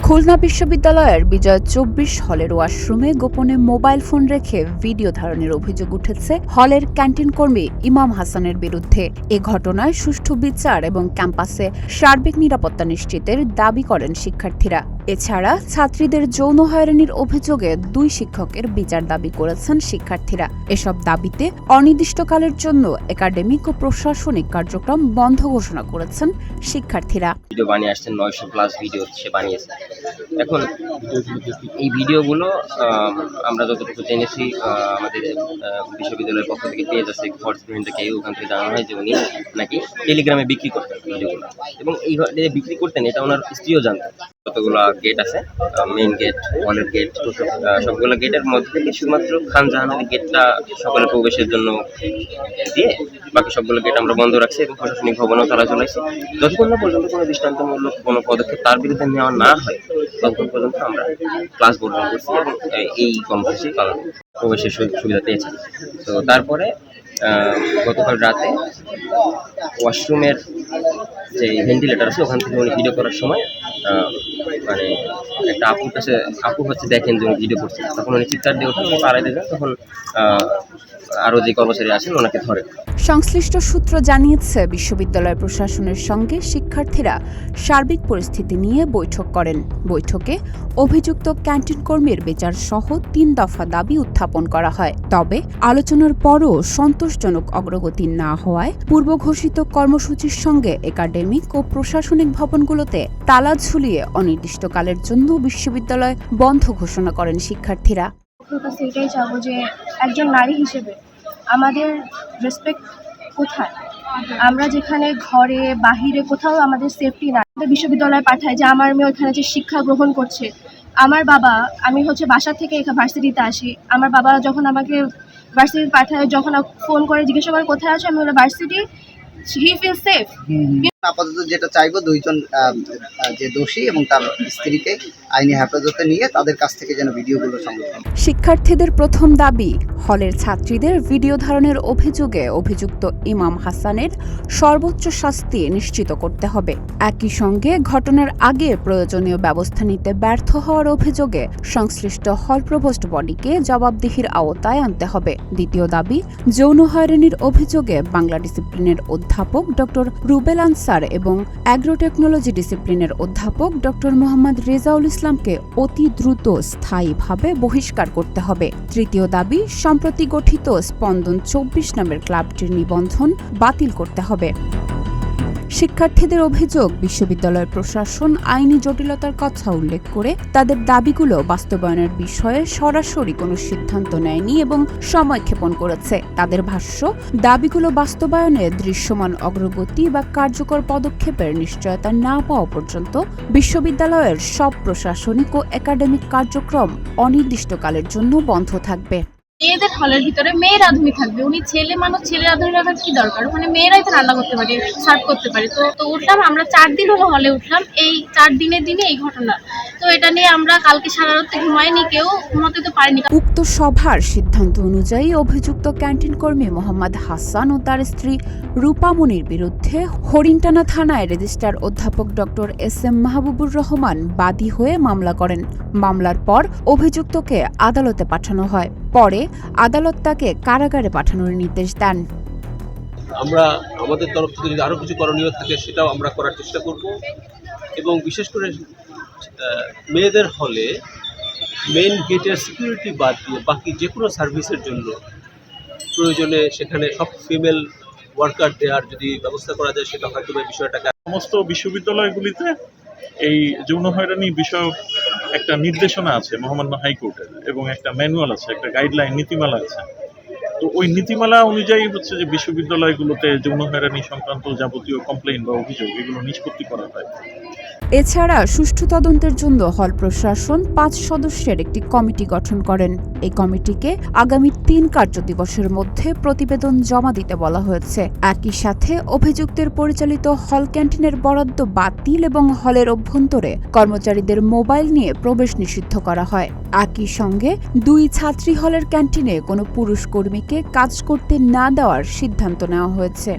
খুলনা বিশ্ববিদ্যালয়ের বিজয় ২৪ হলের ওয়াশরুমে গোপনে মোবাইল ফোন রেখে ভিডিও ধারণের অভিযোগ উঠেছে হলের ক্যান্টিন কর্মী ইমাম হাসানের বিরুদ্ধে। এ ঘটনায় সুষ্ঠু বিচার এবং ক্যাম্পাসে সার্বিক নিরাপত্তা নিশ্চিতের দাবি করেন শিক্ষার্থীরা। এছাড়া ছাত্রীদের যৌন হয়রানির অভিযোগে ২ শিক্ষকের বিচার দাবি করেছেন শিক্ষার্থীরা। এসব দাবিতে অনির্দিষ্টকালের জন্য একাডেমিক ও প্রশাসনিক কার্যক্রম বন্ধ ঘোষণা করেছেন শিক্ষার্থীরা। ভিডিও বানিয়ে আসছেন ৯০০+ ভিডিও সে বানিয়েছে। এখন এই ভিডিওগুলো আমরা যতটুকু জেনেছি আমাদের বিশ্ববিদ্যালয়ের পক্ষ থেকে পেজ আছে ফোর্স ফ্রেন্ড থেকে, ওখান থেকে জানানো হয় যে উনি নাকি টেলিগ্রামে বিক্রি করতেন ভিডিওগুলো, এবং এই বিক্রি করতেন এটা ওনার স্ত্রীও জানতেন। যতগুলো গেট আছে, মেইন গেট, হলের গেট, সবগুলো গেটের মধ্যে থেকে শুধুমাত্র খান জাহানের গেটটা সকলের প্রবেশের জন্য দিয়ে বাকি সবগুলো গেট আমরা বন্ধ রাখছি এবং প্রশাসনিক ভবনেও তালা চলাইছি। যতক্ষণ না পর্যন্ত কোনো দৃষ্টান্তমূলক কোনো পদক্ষেপ তার বিরুদ্ধে নেওয়া না হয় ততক্ষণ পর্যন্ত আমরা ক্লাস বর্জন করছি এবং এই কর্মসূচি পালন প্রবেশের সুবিধা পেয়েছি। তো তারপরে গতকাল রাতে ওয়াশরুমের যে ভেন্টিলেটার আছে ওখান থেকে উনি ভিডিও করার সময় মানে একটা আপু হচ্ছে দেখেন যে উনি ভিডিও করছেন, তখন উনি চিৎকার দিয়ে ওঠেন, উনি পাড়াইতে যান, তখন আরও যে কর্মচারী আছেন ওনাকে ধরে। সংশ্লিষ্ট সূত্র জানিয়েছে বিশ্ববিদ্যালয় প্রশাসনের সঙ্গে শিক্ষার্থীরা সার্বিক পরিস্থিতি নিয়ে বৈঠক করেন। বৈঠকে অভিযুক্ত ক্যান্টিন কর্মীর বিচার সহ ৩ দফা দাবি উত্থাপন করা হয়। তবে আলোচনার পরও সন্তোষজনক অগ্রগতি না হওয়ায় পূর্ব ঘোষিত কর্মসূচির সঙ্গে একাডেমিক ও প্রশাসনিক ভবনগুলোতে তালা ঝুলিয়ে অনির্দিষ্টকালের জন্য বিশ্ববিদ্যালয় বন্ধ ঘোষণা করেন শিক্ষার্থীরা। এটাই চাবো যে একজন নারী হিসেবে আমাদের রেসপেক্ট কোথায়? আমরা যেখানে ঘরে বাহিরে কোথাও আমাদের সেফটি না, আমাদের বিশ্ববিদ্যালয়ে পাঠায় যে আমার মেয়ে ওইখানে যে শিক্ষা গ্রহণ করছে। আমার বাবা, আমি বাসা থেকে এখানে ভার্সিটিতে আসি, আমার বাবা যখন আমাকে ভার্সিটি পাঠায়, যখন ফোন করে জিজ্ঞাসা করে কোথায় আছো, আমি বলে ভার্সিটি, হি ফিল সেফ। আপাতত যেটা চাইবো, 2 জন যে দোষী এবং তার স্ত্রীকে আইনি হেফাজতে নিয়ে তাদের কাছ থেকে যেন ভিডিওগুলো সংগ্রহ। শিক্ষার্থীদের প্রথম দাবি, হলের ছাত্রীদের ভিডিও ধারণের অভিযোগে অভিযুক্ত ইমাম হাসানের সর্বোচ্চ শাস্তি নিশ্চিত করতে হবে। একই সঙ্গে ঘটনার আগে প্রয়োজনীয় ব্যবস্থা নিতে ব্যর্থ হওয়ার অভিযোগে সংশ্লিষ্ট হল প্রভোস্ট বডিকে জবাবদিহির আওতায় আনতে হবে। দ্বিতীয় দাবি, যৌন হয়রানির অভিযোগে বাংলা ডিসিপ্লিনের অধ্যাপক ডক্টর রুবেল আনসার এবং অ্যাগ্রো টেকনোলজি ডিসিপ্লিনের অধ্যাপক ডক্টর মোহাম্মদ রেজাউল ইসলামকে অতি দ্রুত স্থায়ীভাবে বহিষ্কার করতে হবে। তৃতীয় দাবি, সম্প্রতি গঠিত স্পন্দন ২৪ নামের ক্লাবটির নিবন্ধন বাতিল করতে হবে। শিক্ষার্থীদের অভিযোগ, বিশ্ববিদ্যালয় প্রশাসন আইনি জটিলতার কথা উল্লেখ করে তাদের দাবিগুলো বাস্তবায়নের বিষয়ে সরাসরি কোনো সিদ্ধান্ত নেয়নি এবং সময়ক্ষেপণ করেছে। তাদের ভাষ্য, দাবিগুলো বাস্তবায়নে দৃশ্যমান অগ্রগতি বা কার্যকর পদক্ষেপের নিশ্চয়তা না পাওয়া পর্যন্ত বিশ্ববিদ্যালয়ের সব প্রশাসনিক ও একাডেমিক কার্যক্রম অনির্দিষ্টকালের জন্য বন্ধ থাকবে। মেয়েদের হলের ভিতরে মেয়ে রাঁধুনি থাকবে, উনি ছেলে মানুষ, ছেলে রাঁধুনি রাখার কি দরকার? ওখানে মেয়েরাই তো রান্না করতে পারে, সার্ভ করতে পারে। তো উঠলাম, আমরা 4 দিন হলো হলে উঠলাম, এই 4 দিনে এই ঘটনা। তো এটা নিয়ে আমরা কালকে সারা রাত ঘুমাইনি, কেউ ঘুমাতে তো পারিনি। উক্ত সভার সিদ্ধান্ত অনুযায়ী অভিযুক্ত ক্যান্টিন কর্মী মোহাম্মদ হাসান ও তার স্ত্রী রূপামণির বিরুদ্ধে হরিণটানা থানায় রেজিস্ট্রার অধ্যাপক ডক্টর SM মাহবুবুর রহমান বাদী হয়ে মামলা করেন। মামলার পর অভিযুক্তকে আদালতে পাঠানো হয়। পরে আদালত তাকে কারাগারে পাঠানোর নির্দেশ দেন। আমরা আমাদের তরফ থেকে যদি আরও কিছু করণীয় থাকে সেটাও আমরা করার চেষ্টা করব, এবং বিশেষ করে মেয়েদের হলে মেইন গেটের সিকিউরিটি বাদ দিয়ে বাকি যে কোনো সার্ভিসের জন্য প্রয়োজনে সেখানে সব ফিমেল ওয়ার্কার দেওয়ার যদি ব্যবস্থা করা যায়, সেটা হয়তো বিষয়টাকে সমস্ত বিশ্ববিদ্যালয়গুলিতে এই যৌন হয়রানি বিষয়ক একটা নির্দেশনা আছে মহামান্য হাইকোর্টের, এবং একটা ম্যানুয়াল আছে, একটা গাইডলাইন নীতিমালা আছে। তো ওই নীতিমালা অনুযায়ী হচ্ছে যে বিশ্ববিদ্যালয়গুলোতে যৌন হয়রানি সংক্রান্ত যাবতীয় কমপ্লেইন বা অভিযোগ এগুলো নিষ্পত্তি করা হয়। এছাড়া সুষ্ঠু তদন্তের জন্য হল প্রশাসন 5 সদস্যের একটি কমিটি গঠন করেন। এই কমিটিকে আগামী 3 কার্যদিবসের মধ্যে প্রতিবেদন জমা দিতে বলা হয়েছে। একই সাথে অভিযুক্তের পরিচালিত হল ক্যান্টিনের বরাদ্দ বাতিল এবং হলের অভ্যন্তরে কর্মচারীদের মোবাইল নিয়ে প্রবেশ নিষিদ্ধ করা হয়। একই সঙ্গে 2 ছাত্রী হলের ক্যান্টিনে কোনো পুরুষ কর্মীকে কাজ করতে না দেওয়ার সিদ্ধান্ত নেওয়া হয়েছে।